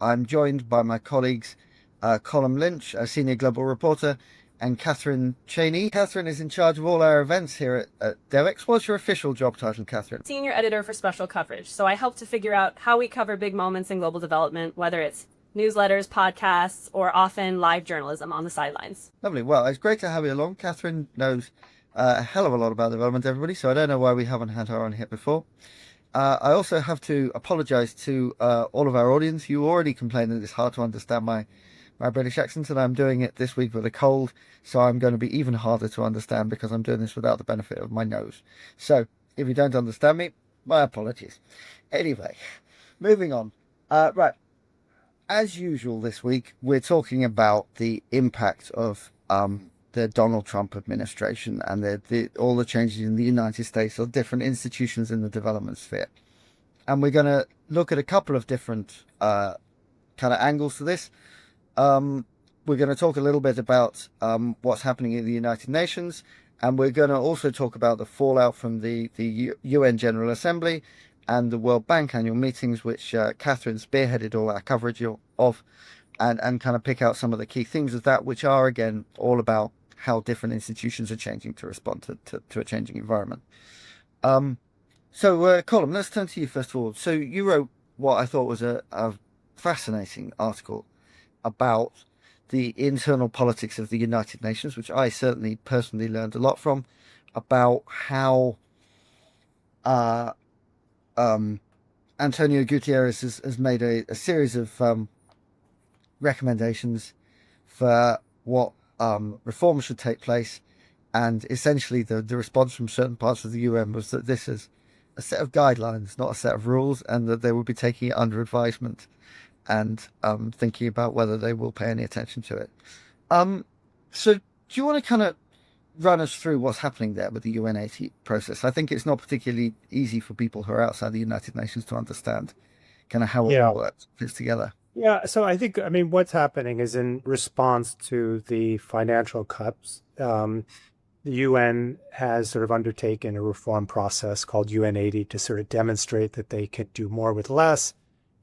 I'm joined by my colleagues, Colum Lynch, a senior global reporter, and Catherine Cheney. Catherine is in charge of all our events here at Devex. What's your official job title, Catherine? Senior editor for Special Coverage. So I help to figure out how we cover big moments in global development, whether it's newsletters, podcasts, or often live journalism on the sidelines. Lovely. Well, it's great to have you along. Catherine knows a hell of a lot about development, everybody, so I don't know why we haven't had her on here before. I also have to apologise to all of our audience. You already complained that it's hard to understand my British accent, and I'm doing it this week with a cold, so I'm going to be even harder to understand because I'm doing this without the benefit of my nose. So, if you don't understand me, my apologies. Anyway, moving on. Right, as usual this week, we're talking about the impact of the Donald Trump administration and all the changes in the United States or different institutions in the development sphere. And we're going to look at a couple of different kind of angles to this. We're going to talk a little bit about what's happening in the United Nations, and we're going to also talk about the fallout from the UN General Assembly and the World Bank annual meetings, which Catherine spearheaded all our coverage of, and kind of pick out some of the key themes of that, which are, again, all about how different institutions are changing to respond to a changing environment. Colum, let's turn to you first of all. So you wrote what I thought was a fascinating article about the internal politics of the United Nations, which I certainly personally learned a lot from, about how Antonio Gutierrez has made a series of recommendations for what reforms should take place, and essentially the response from certain parts of the UN was that this is a set of guidelines, not a set of rules, and that they will be taking it under advisement and thinking about whether they will pay any attention to it. So do you want to kind of run us through what's happening there with the UN80 process? I think it's not particularly easy for people who are outside the United Nations to understand kind of how it all Yeah. works, fits together. Yeah. So I mean, what's happening is in response to the financial cuts, the UN has sort of undertaken a reform process called UN80 to sort of demonstrate that they can do more with less,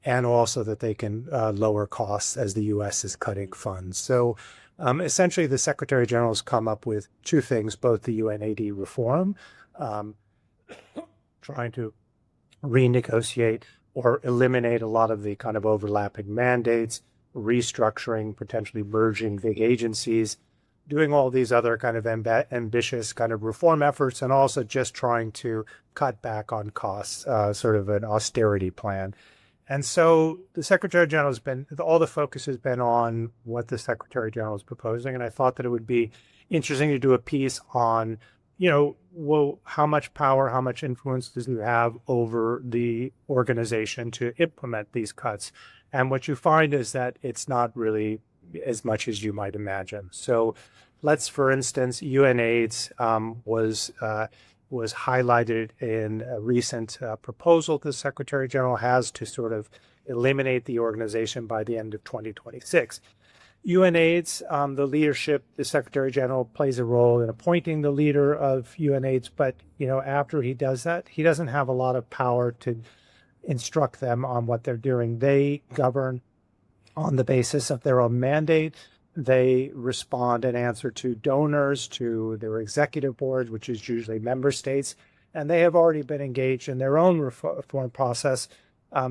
and also that they can lower costs as the US is cutting funds. So essentially, the Secretary General has come up with two things, both the UN80 reform, um, trying to renegotiate or eliminate a lot of the kind of overlapping mandates, restructuring, potentially merging big agencies, doing all these other kind of ambitious kind of reform efforts, and also just trying to cut back on costs, sort of an austerity plan. And so the Secretary General all the focus has been on what the Secretary General is proposing. And I thought that it would be interesting to do a piece on, well, how much power, how much influence does you have over the organization to implement these cuts? And what you find is that it's not really as much as you might imagine. So for instance, UNAIDS was highlighted in a recent proposal the Secretary General has to sort of eliminate the organization by the end of 2026. UNAIDS, the Secretary General plays a role in appointing the leader of UNAIDS, but after he does that, he doesn't have a lot of power to instruct them on what they're doing. They govern on the basis of their own mandate. They respond and answer to donors, to their executive board, which is usually member states, and they have already been engaged in their own reform process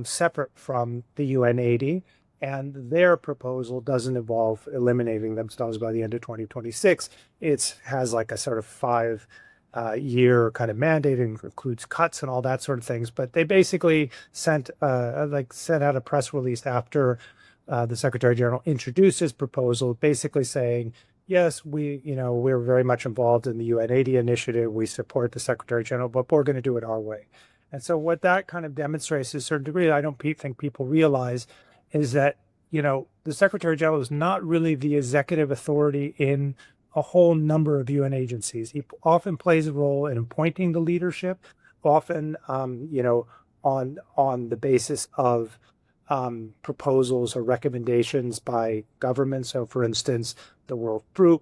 separate from the UN80, and their proposal doesn't involve eliminating themselves by the end of 2026. It has like a sort of 5-year kind of mandate, and includes cuts and all that sort of things. But they basically sent out a press release after the Secretary General introduced his proposal, basically saying, yes, we're very much involved in the UN80 initiative. We support the Secretary General, but we're going to do it our way. And so what that kind of demonstrates to a certain degree, I don't think people realize, is that, the Secretary General is not really the executive authority in a whole number of UN agencies. He often plays a role in appointing the leadership, often, on the basis of proposals or recommendations by government. So, for instance, the World Fruit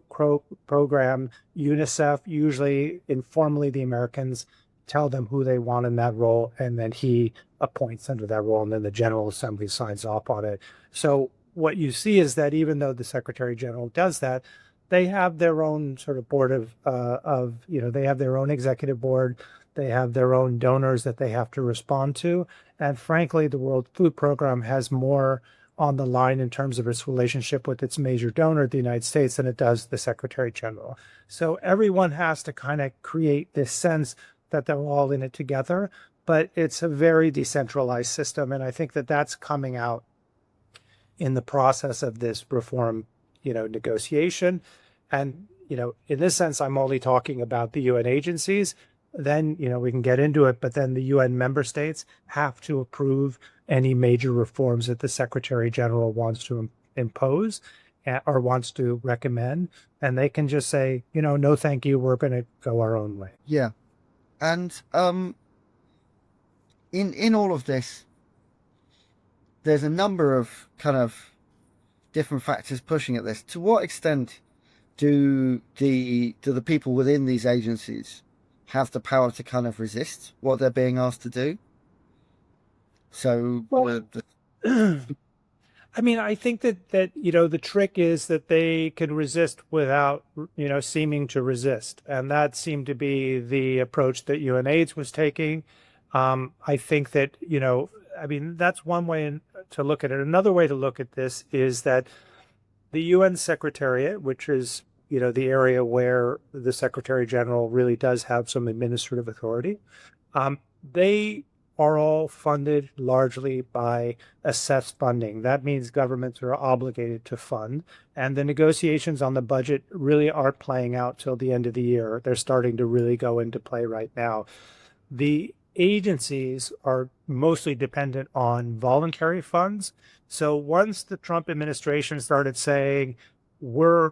Program, UNICEF, usually informally the Americans tell them who they want in that role, and then he appoints under that role, and then the General Assembly signs off on it. So what you see is that even though the Secretary General does that, they have their own sort of board they have their own executive board, they have their own donors that they have to respond to. And frankly, the World Food Program has more on the line in terms of its relationship with its major donor, the United States, than it does the Secretary General. So everyone has to kind of create this sense that they're all in it together, but it's a very decentralized system. And I think that that's coming out in the process of this reform, negotiation. And, in this sense, I'm only talking about the UN agencies. Then, we can get into it, but then the UN member states have to approve any major reforms that the Secretary General wants to impose or wants to recommend. And they can just say, no, thank you, we're going to go our own way. Yeah. And in all of this, there's a number of kind of different factors pushing at this. To what extent do the people within these agencies have the power to kind of resist what they're being asked to do? So, I mean, I think that the trick is that they can resist without seeming to resist, and that seemed to be the approach that UNAIDS was taking. I think that that's one way to look at it. Another way to look at this is that the UN Secretariat, which is the area where the Secretary General really does have some administrative authority, they are all funded largely by assessed funding. That means governments are obligated to fund, and the negotiations on the budget really aren't playing out till the end of the year. They're starting to really go into play right now. The agencies are mostly dependent on voluntary funds. So once the Trump administration started saying, we're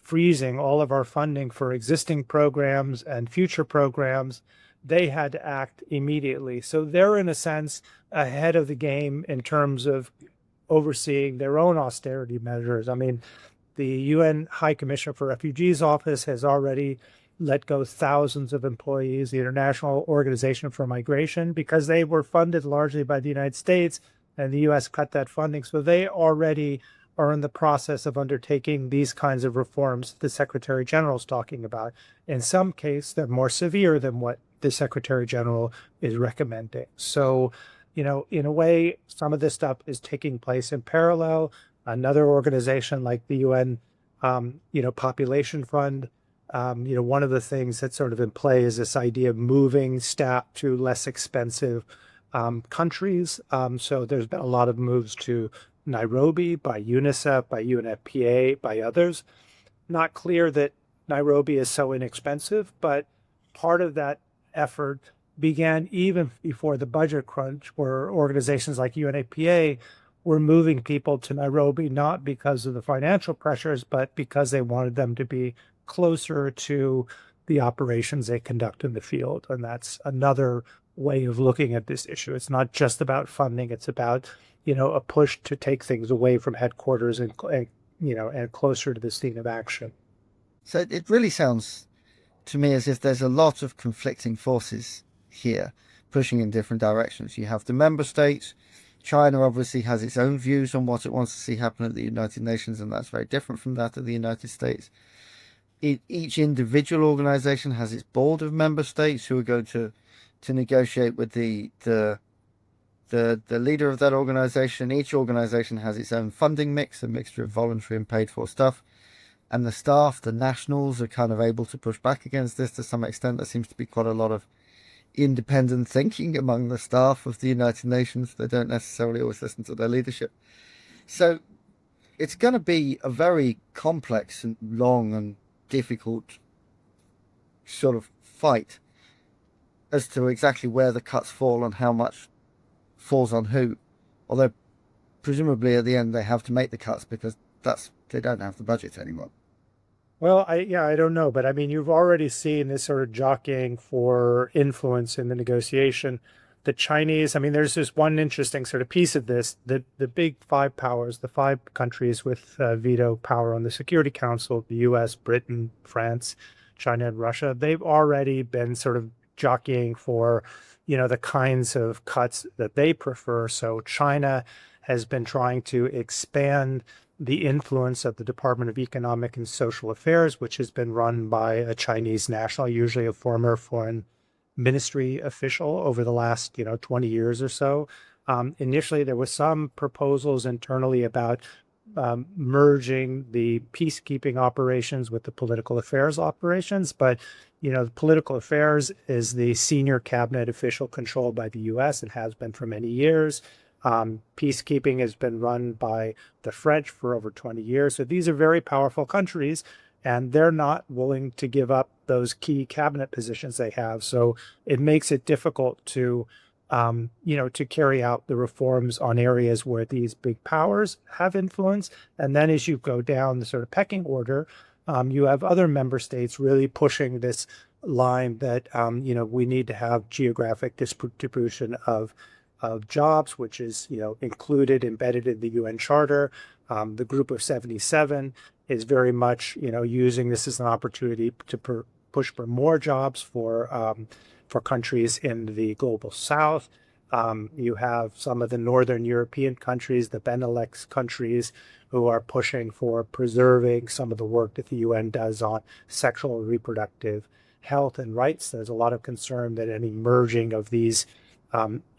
freezing all of our funding for existing programs and future programs, they had to act immediately. So they're, in a sense, ahead of the game in terms of overseeing their own austerity measures. I mean, the UN High Commissioner for Refugees office has already let go thousands of employees, the International Organization for Migration, because they were funded largely by the United States, and the U.S. cut that funding. So they already are in the process of undertaking these kinds of reforms the Secretary General is talking about. In some cases, they're more severe than what the Secretary General is recommending. So, in a way, some of this stuff is taking place in parallel. Another organization like the UN, Population Fund, one of the things that's sort of in play is this idea of moving staff to less expensive countries. So there's been a lot of moves to Nairobi by UNICEF, by UNFPA, by others. Not clear that Nairobi is so inexpensive, but part of that effort began even before the budget crunch, where organizations like UNFPA were moving people to Nairobi, not because of the financial pressures, but because they wanted them to be closer to the operations they conduct in the field. And that's another way of looking at this issue. It's not just about funding. It's about, a push to take things away from headquarters and closer to the scene of action. So it really sounds to me as if there's a lot of conflicting forces here pushing in different directions. You have the member states. China obviously has its own views on what it wants to see happen at the United Nations, and that's very different from that of the United States. Each individual organization has its board of member states who are going to negotiate with the leader of that organization. Each organization has its own funding mix, a mixture of voluntary and paid for stuff. And the staff, the nationals, are kind of able to push back against this to some extent. There seems to be quite a lot of independent thinking among the staff of the United Nations. They don't necessarily always listen to their leadership. So it's going to be a very complex and long and difficult sort of fight as to exactly where the cuts fall and how much falls on who. Although presumably at the end they have to make the cuts because they don't have the budget anymore. Well, I don't know, but I mean, you've already seen this sort of jockeying for influence in the negotiation. The Chinese, I mean, there's this one interesting sort of piece of this, the big five powers, the five countries with veto power on the Security Council, the US, Britain, France, China, and Russia, they've already been sort of jockeying for, the kinds of cuts that they prefer. So China has been trying to expand the influence of the Department of Economic and Social Affairs, which has been run by a Chinese national, usually a former foreign ministry official over the last, 20 years or so. Initially, there was some proposals internally about merging the peacekeeping operations with the political affairs operations. But, the political affairs is the senior cabinet official controlled by the U.S. and has been for many years. Peacekeeping has been run by the French for over 20 years. So these are very powerful countries, and they're not willing to give up those key cabinet positions they have. So it makes it difficult to to carry out the reforms on areas where these big powers have influence. And then as you go down the sort of pecking order, you have other member states really pushing this line that, we need to have geographic distribution of jobs, which is, included, embedded in the UN Charter. The Group of 77 is very much, using this as an opportunity to push for more jobs for countries in the global south. You have some of the Northern European countries, the Benelux countries, who are pushing for preserving some of the work that the UN does on sexual and reproductive health and rights. There's a lot of concern that any merging of these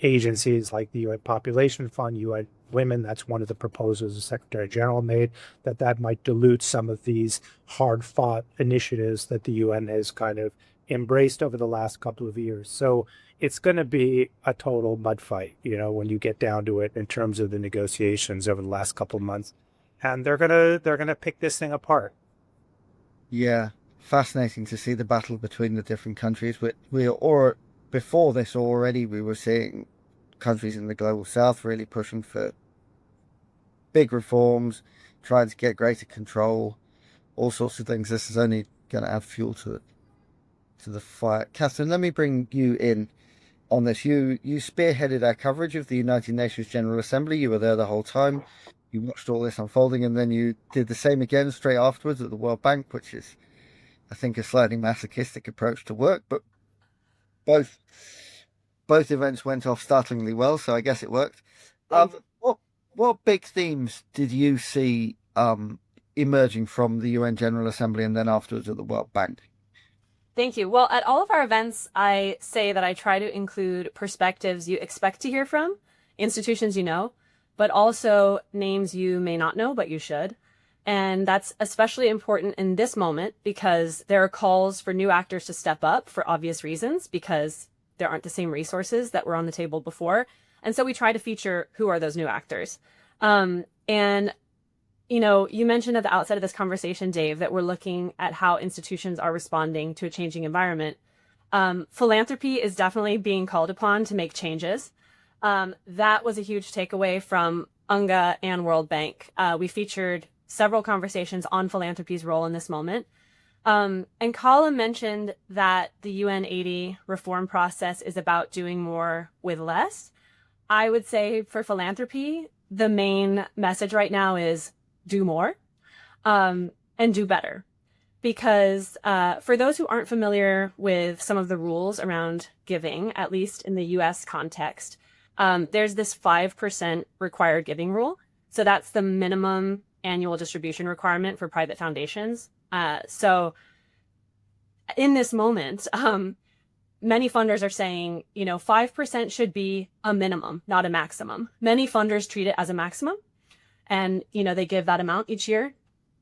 agencies like the UN Population Fund, UN Women, that's one of the proposals the Secretary General made, that might dilute some of these hard-fought initiatives that the UN has kind of embraced over the last couple of years. So it's going to be a total mud fight, when you get down to it in terms of the negotiations over the last couple of months. And they're gonna pick this thing apart. Yeah, fascinating to see the battle between the different countries. Before this already, we were seeing countries in the global south really pushing for big reforms, trying to get greater control, all sorts of things. This is only going to add fuel to the fire. Catherine, let me bring you in on this. You spearheaded our coverage of the United Nations General Assembly. You were there the whole time. You watched all this unfolding, and then you did the same again straight afterwards at the World Bank, which is, I think, a slightly masochistic approach to work, but both events went off startlingly well, so I guess it worked. What big themes did you see emerging from the UN General Assembly and then afterwards at the World Bank? Thank you. Well, at all of our events, I say that I try to include perspectives you expect to hear from, institutions you know, but also names you may not know, but you should. And that's especially important in this moment because there are calls for new actors to step up for obvious reasons, because there aren't the same resources that were on the table before. And so we try to feature who are those new actors. You mentioned at the outset of this conversation, Dave, that we're looking at how institutions are responding to a changing environment. Philanthropy is definitely being called upon to make changes. That was a huge takeaway from UNGA and World Bank. We featured several conversations on philanthropy's role in this moment. And Colum mentioned that the UN 80 reform process is about doing more with less. I would say for philanthropy, the main message right now is do more and do better. Because for those who aren't familiar with some of the rules around giving, at least in the US context, there's this 5% required giving rule. So that's the minimum annual distribution requirement for private foundations. So in this moment, many funders are saying, 5% should be a minimum, not a maximum. Many funders treat it as a maximum. And, they give that amount each year,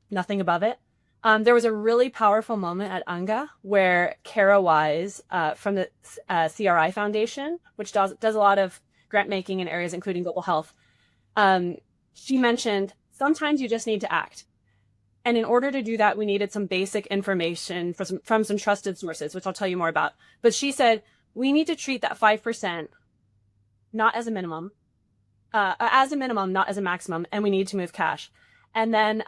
nothing above it. There was a really powerful moment at UNGA where Kara Wise from the CRI Foundation, which does a lot of grant making in areas including global health, she mentioned sometimes you just need to act. And in order to do that, we needed some basic information from some trusted sources, which I'll tell you more about. But she said, we need to treat that 5% not as a minimum, not as a maximum, and we need to move cash. And then,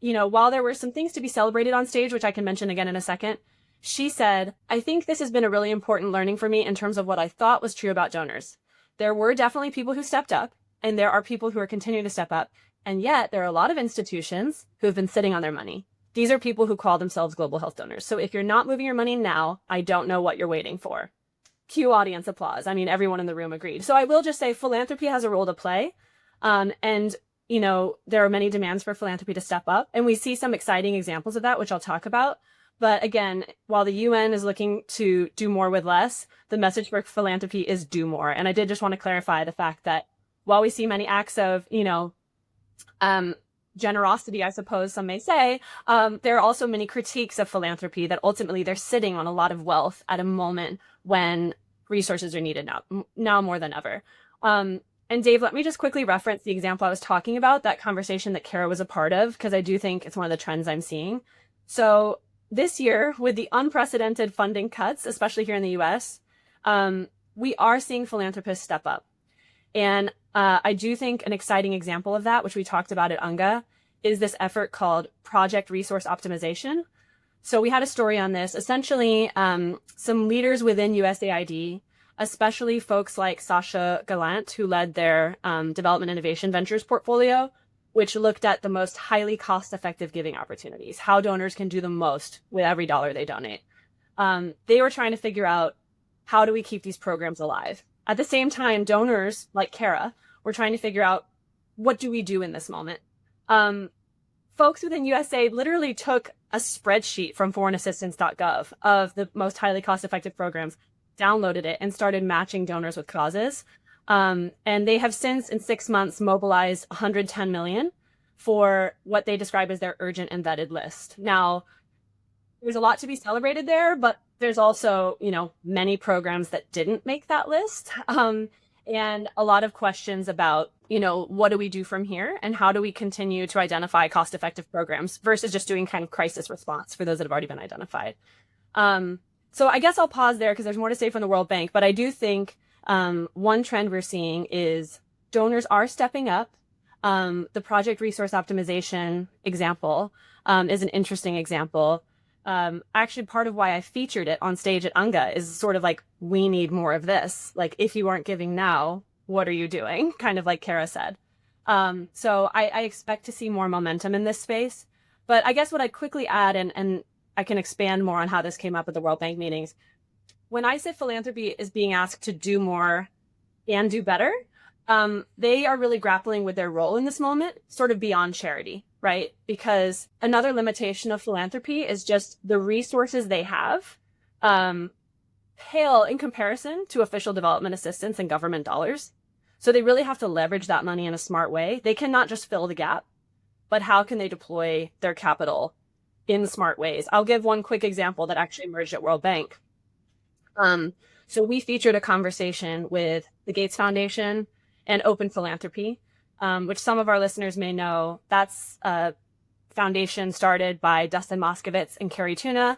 while there were some things to be celebrated on stage, which I can mention again in a second, she said, I think this has been a really important learning for me in terms of what I thought was true about donors. There were definitely people who stepped up, and there are people who are continuing to step up. And yet there are a lot of institutions who have been sitting on their money. These are people who call themselves global health donors. So if you're not moving your money now, I don't know what you're waiting for. cue audience applause. I mean, everyone in the room agreed. So I will just say philanthropy has a role to play. And, you know, there are many demands for philanthropy to step up. And we see some exciting examples of that, which I'll talk about. But again, while the UN is looking to do more with less, the message for philanthropy is do more. And I did just want to clarify the fact that while we see many acts of, you know, generosity, I suppose some may say, there are also many critiques of philanthropy that ultimately they're sitting on a lot of wealth at a moment when resources are needed now more than ever. And Dave, let me just quickly reference the example I was talking about, that conversation that Kara was a part of, because I do think it's one of the trends I'm seeing. So this year, with the unprecedented funding cuts, especially here in the US, we are seeing philanthropists step up. And I do think an exciting example of that, which we talked about at UNGA, is this effort called Project Resource Optimization. So we had a story on this. Essentially, some leaders within USAID, especially folks like Sasha Gallant, who led their Development Innovation Ventures portfolio, which looked at the most highly cost-effective giving opportunities, how donors can do the most with every dollar they donate. They were trying to figure out, how do we keep these programs alive? At the same time, donors like Kara were trying to figure out, what do we do in this moment? Folks within USA literally took a spreadsheet from foreignassistance.gov of the most highly cost-effective programs, downloaded it, and started matching donors with causes. And they have since, in 6 months, mobilized 110 million for what they describe as their urgent and vetted list. Now, there's a lot to be celebrated there, but there's also, you know, many programs that didn't make that list. And a lot of questions about, you know, what do we do from here and how do we continue to identify cost-effective programs versus just doing kind of crisis response for those that have already been identified. So I guess I'll pause there because there's more to say from the World Bank, but I do think one trend we're seeing is donors are stepping up. The Project Resource Optimization example is an interesting example. Actually, part of why I featured it on stage at UNGA is sort of like, we need more of this. Like, if you aren't giving now, what are you doing? Kind of like Kara said. So I expect to see more momentum in this space. But I guess what I'd quickly add, and I can expand more on how this came up at the World Bank meetings. When I say philanthropy is being asked to do more and do better, they are really grappling with their role in this moment, sort of beyond charity, right? Because another limitation of philanthropy is just the resources they have pale in comparison to official development assistance and government dollars. So they really have to leverage that money in a smart way. They cannot just fill the gap, but how can they deploy their capital in smart ways? I'll give one quick example that actually emerged at World Bank. So we featured a conversation with the Gates Foundation and Open Philanthropy, which some of our listeners may know. That's a foundation started by Dustin Moskovitz and Carrie Tuna.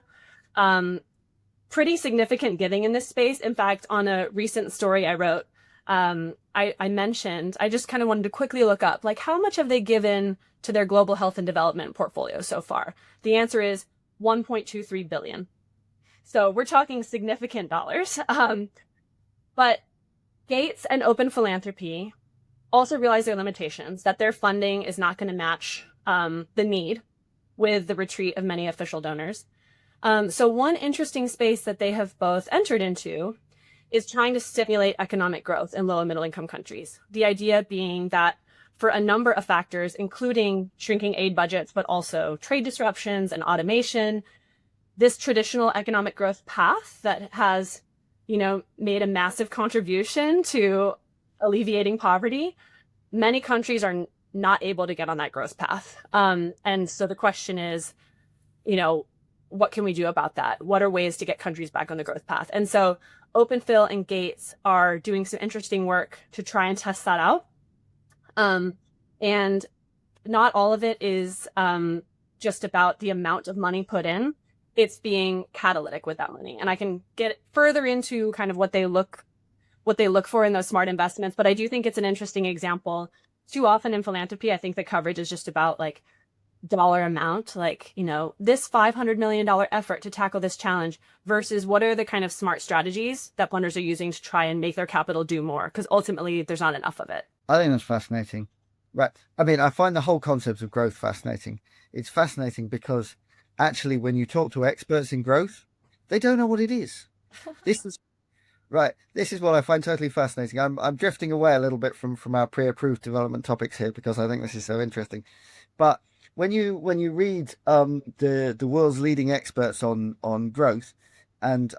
Pretty significant giving in this space. In fact, on a recent story I wrote, I mentioned, I just kind of wanted to quickly look up, like, how much have they given to their global health and development portfolio so far? The answer is 1.23 billion. So we're talking significant dollars. But Gates and Open Philanthropy also realize their limitations, that their funding is not going to match the need with the retreat of many official donors. So one interesting space that they have both entered into is trying to stimulate economic growth in low and middle income countries. The idea being that for a number of factors, including shrinking aid budgets, but also trade disruptions and automation, this traditional economic growth path that has, you know, made a massive contribution to alleviating poverty, many countries are not able to get on that growth path. And so the question is, you know, what can we do about that? What are ways to get countries back on the growth path? And so Open Phil and Gates are doing some interesting work to try and test that out. And not all of it is just about the amount of money put in. It's being catalytic with that money. And I can get further into kind of what they look for in those smart investments. But I do think it's an interesting example. Too often in philanthropy, I think the coverage is just about like dollar amount, like, you know, this $500 million effort to tackle this challenge versus what are the kind of smart strategies that funders are using to try and make their capital do more? Because ultimately there's not enough of it. I think that's fascinating. Right. I mean, I find the whole concept of growth fascinating. It's fascinating because actually when you talk to experts in growth, they don't know what it is. This is Right. This is what I find totally fascinating. I'm drifting away a little bit from our pre-approved development topics here because I think this is so interesting. But when you read the world's leading experts on growth, and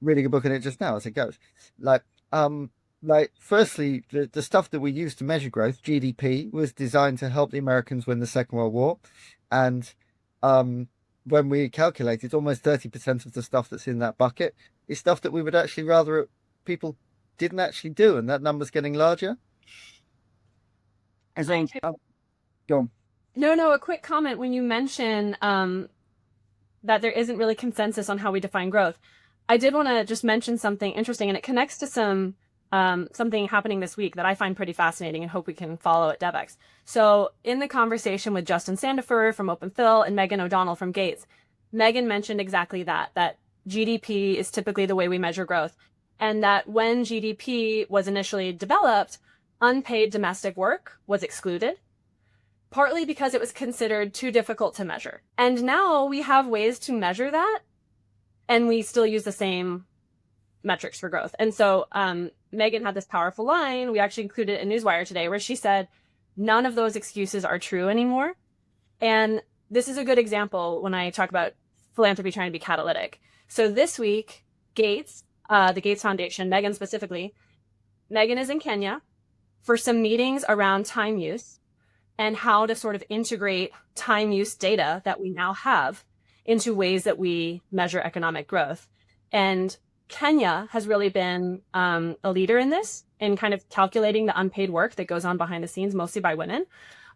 reading a book on it just now as it goes, like um firstly the stuff that we use to measure growth, GDP, was designed to help the Americans win the Second World War, and um when we calculated, almost 30% of the stuff that's in that bucket is stuff that we would actually rather people didn't actually do, and that number's getting larger. As I go on. No, a quick comment when you mention that there isn't really consensus on how we define growth. I did want to just mention something interesting, and it connects to something happening this week that I find pretty fascinating and hope we can follow at Devex. So in the conversation with Justin Sandifer from OpenPhil and Megan O'Donnell from Gates, Megan mentioned exactly that GDP is typically the way we measure growth, and that when GDP was initially developed, unpaid domestic work was excluded, partly because it was considered too difficult to measure. And now we have ways to measure that, and we still use the same metrics for growth. And so Megan had this powerful line, we actually included it in Newswire today, where she said, none of those excuses are true anymore. And this is a good example when I talk about philanthropy trying to be catalytic. So this week, Gates, the Gates Foundation, Megan specifically, Megan is in Kenya for some meetings around time use and how to sort of integrate time use data that we now have into ways that we measure economic growth. And Kenya has really been a leader in this, in kind of calculating the unpaid work that goes on behind the scenes, mostly by women.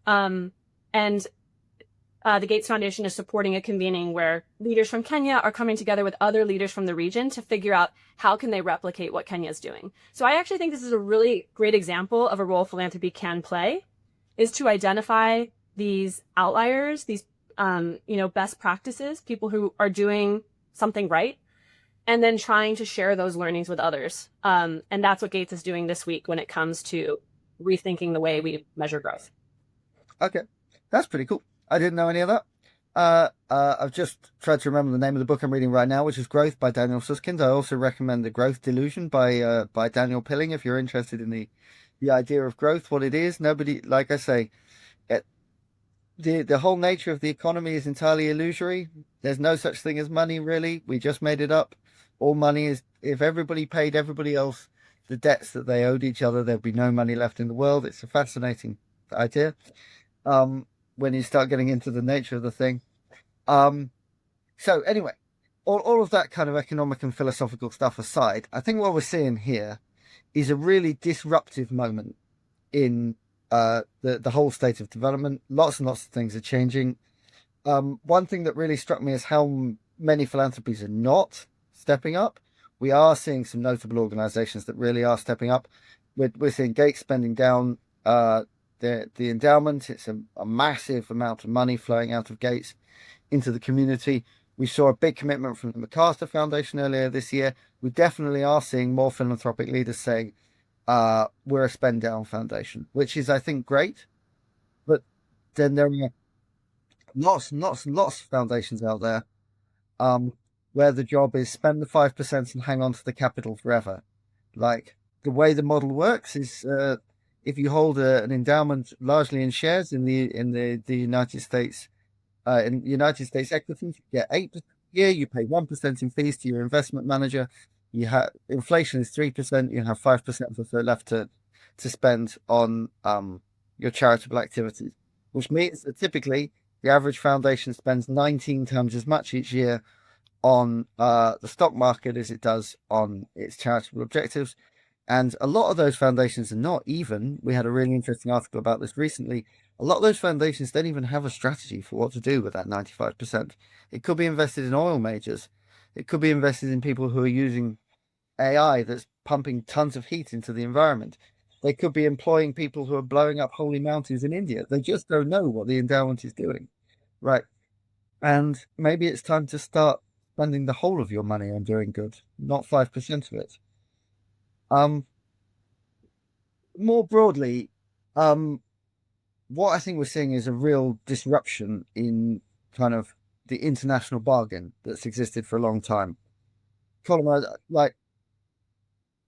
And the Gates Foundation is supporting a convening where leaders from Kenya are coming together with other leaders from the region to figure out how can they replicate what Kenya is doing. So I actually think this is a really great example of a role philanthropy can play, is to identify these outliers, these best practices, people who are doing something right, and then trying to share those learnings with others. And that's what Gates is doing this week when it comes to rethinking the way we measure growth. Okay, that's pretty cool. I didn't know any of that. I've just tried to remember the name of the book I'm reading right now, which is Growth by Daniel Suskind. I also recommend The Growth Delusion by Daniel Pilling if you're interested in the idea of growth, what it is. Nobody, like I say, the whole nature of the economy is entirely illusory. There's no such thing as money, really. We just made it up. All money is, if everybody paid everybody else the debts that they owed each other, there'd be no money left in the world. It's a fascinating idea. When you start getting into the nature of the thing. So anyway, all of that kind of economic and philosophical stuff aside, I think what we're seeing here is a really disruptive moment in the whole state of development. Lots and lots of things are changing. One thing that really struck me is how many philanthropies are not stepping up. We are seeing some notable organizations that really are stepping up. We're seeing Gates spending down the endowment. It's a massive amount of money flowing out of Gates into the community. We saw a big commitment from the MacArthur Foundation earlier this year. We definitely are seeing more philanthropic leaders saying, we're a spend down foundation, which is, I think, great. But then there are lots and lots and lots of foundations out there where the job is spend the 5% and hang on to the capital forever. Like, the way the model works is if you hold an endowment largely in shares in the United States, in United States equities, you get 8% a year, you pay 1% in fees to your investment manager. You have inflation is 3%, you have 5% or so left to spend on your charitable activities, which means that typically the average foundation spends 19 times as much each year on the stock market as it does on its charitable objectives. And a lot of those foundations are not even, we had a really interesting article about this recently, a lot of those foundations don't even have a strategy for what to do with that 95%. It could be invested in oil majors. It could be invested in people who are using AI that's pumping tons of heat into the environment. They could be employing people who are blowing up holy mountains in India. They just don't know what the endowment is doing. Right. And maybe it's time to start spending the whole of your money on doing good, not 5% of it. More broadly, what I think we're seeing is a real disruption in kind of the international bargain that's existed for a long time. Colum, like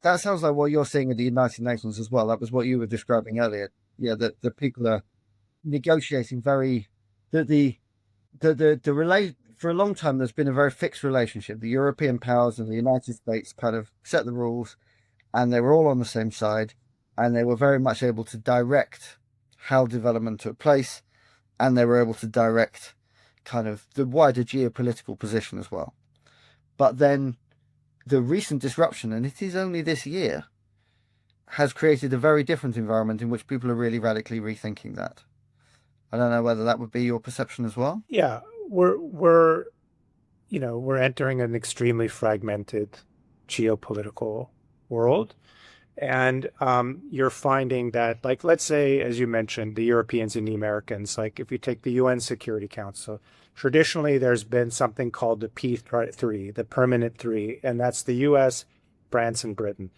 that sounds like what you're seeing at the United Nations as well. That was what you were describing earlier. Yeah, that the people are negotiating very the relate for a long time. There's been a very fixed relationship. The European powers and the United States kind of set the rules, and they were all on the same side, and they were very much able to direct how development took place, and they were able to direct kind of the wider geopolitical position as well. But then the recent disruption, and it is only this year, has created a very different environment in which people are really radically rethinking that. I don't know whether that would be your perception as well. Yeah, we're we're entering an extremely fragmented geopolitical world. And you're finding that, like, let's say, as you mentioned, the Europeans and the Americans, like if you take the UN Security Council, traditionally there's been something called the P3, the permanent three, and that's the US, France, and Britain.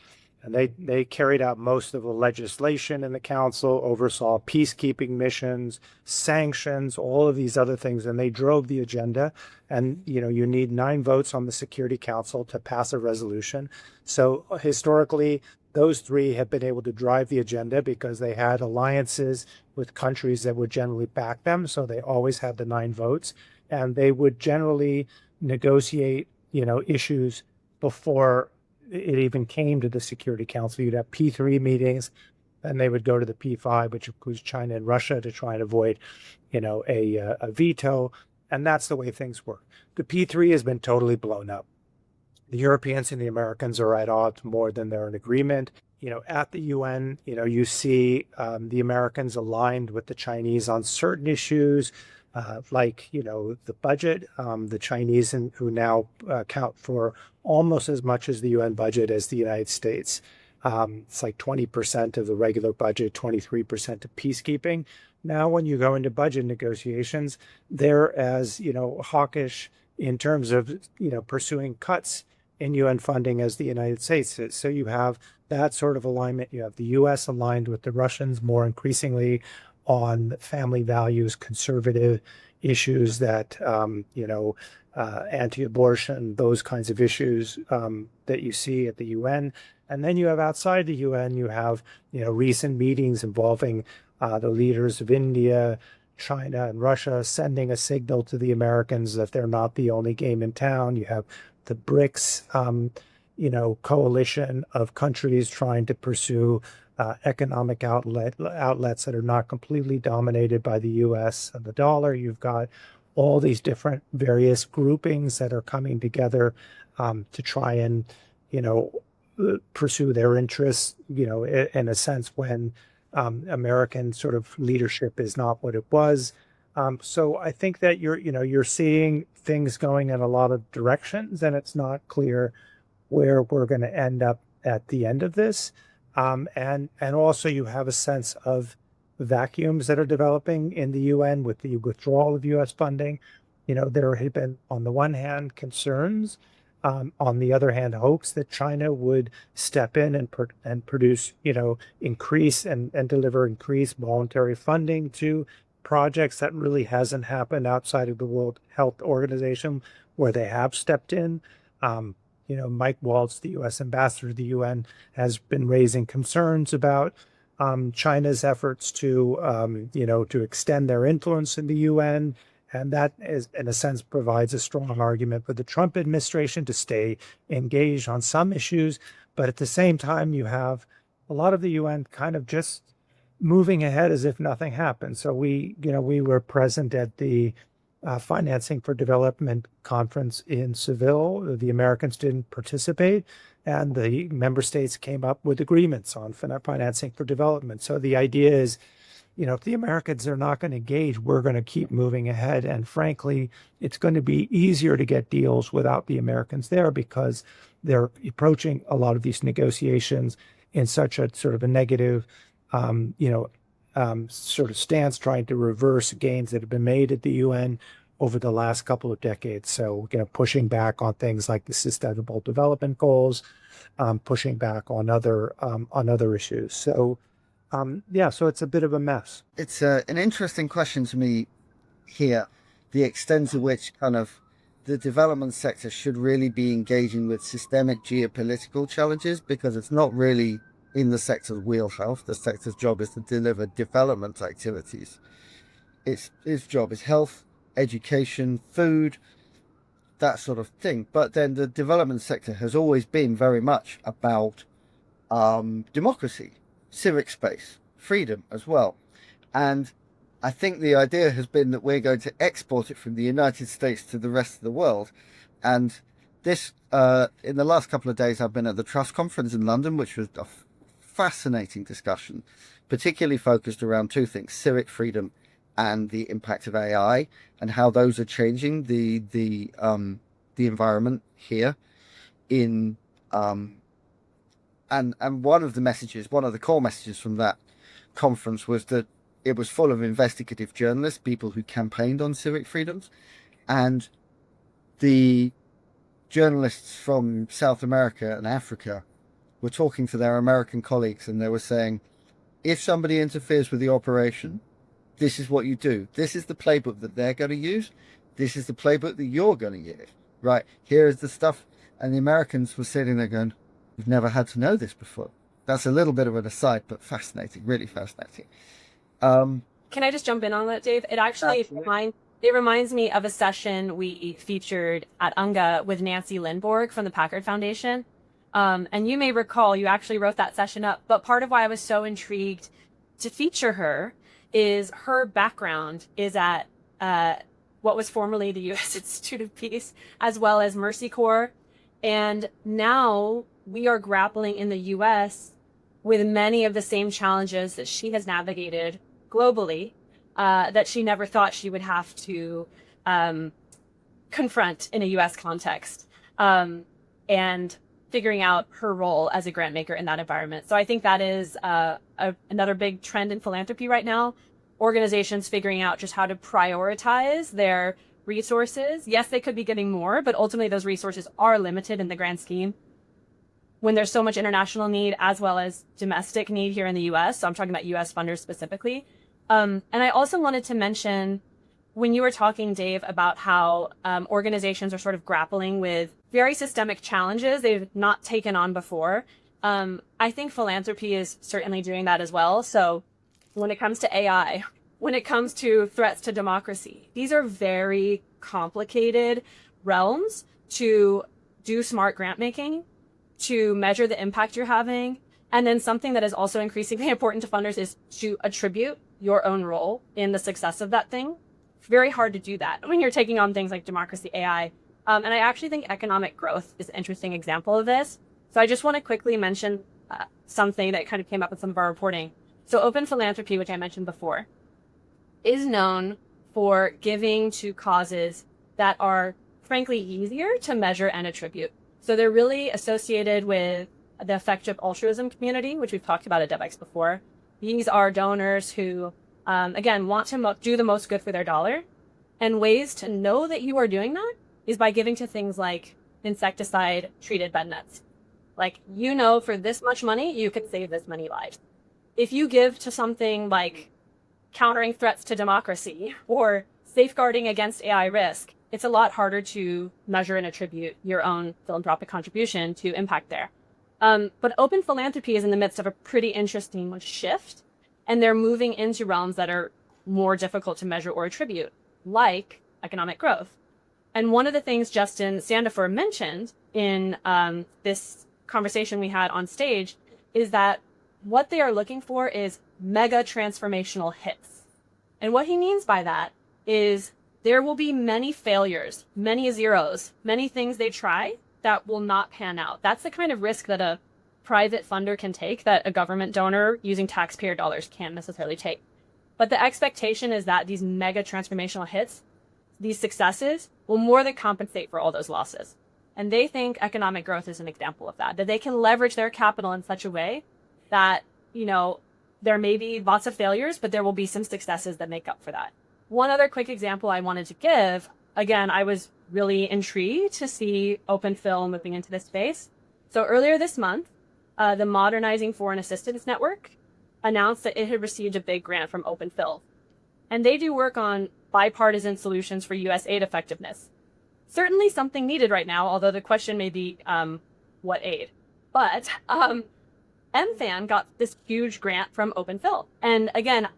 And they carried out most of the legislation in the council, oversaw peacekeeping missions, sanctions, all of these other things, and they drove the agenda. And you need 9 votes on the Security Council to pass a resolution. So historically, those 3 have been able to drive the agenda because they had alliances with countries that would generally back them. So they always had the 9 votes, and they would generally negotiate, issues before it even came to the Security Council. You'd have P3 meetings, and they would go to the P5, which includes China and Russia, to try and avoid, a veto. And that's the way things work. The P3 has been totally blown up. The Europeans and the Americans are at odds more than they're in agreement. At the UN, you see the Americans aligned with the Chinese on certain issues, like, the budget. The Chinese, who now account for almost as much as the UN budget as the United States. It's like 20% of the regular budget, 23% of peacekeeping. Now, when you go into budget negotiations, they're as, hawkish in terms of, pursuing cuts in UN funding as the United States is. So you have that sort of alignment. You have the US aligned with the Russians more increasingly on family values, conservative issues that, anti-abortion, those kinds of issues that you see at the UN. And then you have outside the UN, you have, recent meetings involving the leaders of India, China, and Russia sending a signal to the Americans that they're not the only game in town. You have the BRICS, coalition of countries trying to pursue economic outlets that are not completely dominated by the U.S. and the dollar. You've got all these different various groupings that are coming together to try and, pursue their interests, in a sense when American sort of leadership is not what it was. So I think that you're seeing things going in a lot of directions, and it's not clear where we're going to end up at the end of this. And also you have a sense of vacuums that are developing in the UN with the withdrawal of US funding. There have been, on the one hand, concerns, on the other hand, hopes that China would step in and produce, increase and deliver increased voluntary funding to projects. That really hasn't happened outside of the World Health Organization, where they have stepped in. Mike Waltz, the U.S. ambassador to the UN, has been raising concerns about China's efforts to extend their influence in the UN. And that, is, in a sense, provides a strong argument for the Trump administration to stay engaged on some issues. But at the same time, you have a lot of the UN kind of just moving ahead as if nothing happened. So we were present at the Financing for Development conference in Seville. The Americans didn't participate, and the member states came up with agreements on financing for development. So the idea is, if the Americans are not going to engage, we're going to keep moving ahead. And frankly, it's going to be easier to get deals without the Americans there, because they're approaching a lot of these negotiations in such a sort of a negative, sort of stance, trying to reverse gains that have been made at the UN over the last couple of decades. So, pushing back on things like the Sustainable Development Goals, pushing back on other issues. So, so it's a bit of a mess. It's an interesting question to me here, the extent to which kind of the development sector should really be engaging with systemic geopolitical challenges, because it's not really in the sector's wheelhouse. The sector's job is to deliver development activities. Its job is health, education, food, that sort of thing. But then the development sector has always been very much about democracy, civic space, freedom as well. And I think the idea has been that we're going to export it from the United States to the rest of the world. And this, in the last couple of days, I've been at the Trust Conference in London, which was a fascinating discussion, particularly focused around two things: civic freedom and the impact of AI, and how those are changing the environment here. And one of the core messages from that conference was that it was full of investigative journalists, people who campaigned on civic freedoms, and the journalists from South America and Africa were talking to their American colleagues, and they were saying, if somebody interferes with the operation, this is what you do. This is the playbook that they're going to use. This is the playbook that you're going to use. Right, here is the stuff. And the Americans were sitting there going, we've never had to know this before. That's a little bit of an aside, but fascinating, really fascinating. Can I just jump in on that, Dave? It actually reminds me of a session we featured at UNGA with Nancy Lindborg from the Packard Foundation. And you may recall, you actually wrote that session up. But part of why I was so intrigued to feature her is her background is at what was formerly the U.S. Institute of Peace, as well as Mercy Corps. And now we are grappling in the U.S. with many of the same challenges that she has navigated globally, that she never thought she would have to confront in a U.S. context, and figuring out her role as a grant maker in that environment. So I think that is another big trend in philanthropy right now. Organizations figuring out just how to prioritize their resources. Yes, they could be getting more, but ultimately those resources are limited in the grand scheme when there's so much international need as well as domestic need here in the U.S. So I'm talking about U.S. funders specifically. And I also wanted to mention, when you were talking, Dave, about how organizations are sort of grappling with very systemic challenges they've not taken on before, I think philanthropy is certainly doing that as well. So when it comes to AI, when it comes to threats to democracy, these are very complicated realms to do smart grant making, to measure the impact you're having. And then something that is also increasingly important to funders is to attribute your own role in the success of that thing. It's very hard to do that when you're taking on things like democracy, AI. And I actually think economic growth is an interesting example of this. So I just want to quickly mention something that kind of came up in some of our reporting. So Open Philanthropy, which I mentioned before, is known for giving to causes that are frankly easier to measure and attribute. So they're really associated with the effective altruism community, which we've talked about at Devex before. These are donors who, again, want to do the most good for their dollar. And ways to know that you are doing that is by giving to things like insecticide-treated bed nets. Like, you know, for this much money, you could save this many lives. If you give to something like countering threats to democracy or safeguarding against AI risk, it's a lot harder to measure and attribute your own philanthropic contribution to impact there. But Open Philanthropy is in the midst of a pretty interesting shift, and they're moving into realms that are more difficult to measure or attribute, like economic growth. And one of the things Justin Sandifer mentioned in this conversation we had on stage is that what they are looking for is mega transformational hits. And what he means by that is there will be many failures, many zeros, many things they try that will not pan out. That's the kind of risk that a private funder can take that a government donor using taxpayer dollars can't necessarily take. But the expectation is that these mega transformational hits, these successes, will more than compensate for all those losses. And they think economic growth is an example of that they can leverage their capital in such a way that, you know, there may be lots of failures, but there will be some successes that make up for that. One other quick example I wanted to give, again, I was really intrigued to see Open Phil moving into this space. So earlier this month, the Modernizing Foreign Assistance Network announced that it had received a big grant from Open Phil. And they do work on bipartisan solutions for U.S. aid effectiveness. certainly something needed right now, although the question may be what aid. But MFAN got this huge grant from Open Phil. And again,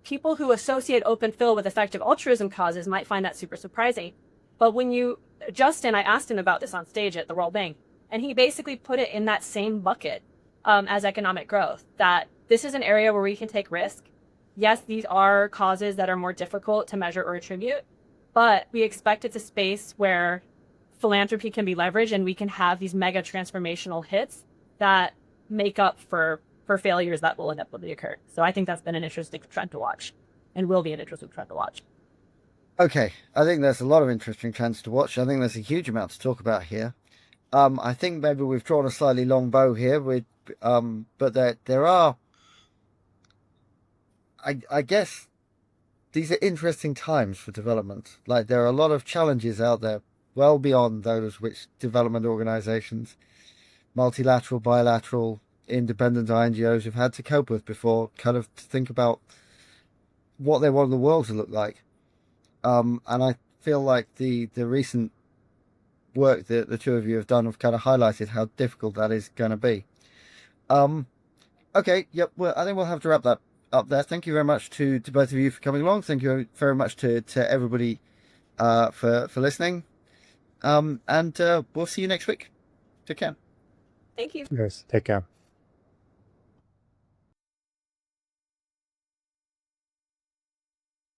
people who associate Open Phil with effective altruism causes might find that super surprising. But when Justin, I asked him about this on stage at the World Bank, and he basically put it in that same bucket as economic growth, that this is an area where we can take risk. Yes, these are causes that are more difficult to measure or attribute, but we expect it's a space where philanthropy can be leveraged and we can have these mega transformational hits that make up for failures that will inevitably occur. So I think that's been an interesting trend to watch, and will be an interesting trend to watch. Okay, I think there's a lot of interesting trends to watch. I think there's a huge amount to talk about here. I think maybe we've drawn a slightly long bow here, but there are, I guess, these are interesting times for development. Like, there are a lot of challenges out there, well beyond those which development organizations, multilateral, bilateral, independent NGOs have had to cope with before, kind of to think about what they want the world to look like. And I feel like the recent work that the two of you have done have kind of highlighted how difficult that is going to be. Okay, yep. Well, I think we'll have to wrap that up there. Thank you very much to both of you for coming along. Thank you very much to everybody for listening. And we'll see you next week. Take care. Thank you. Yes, take care.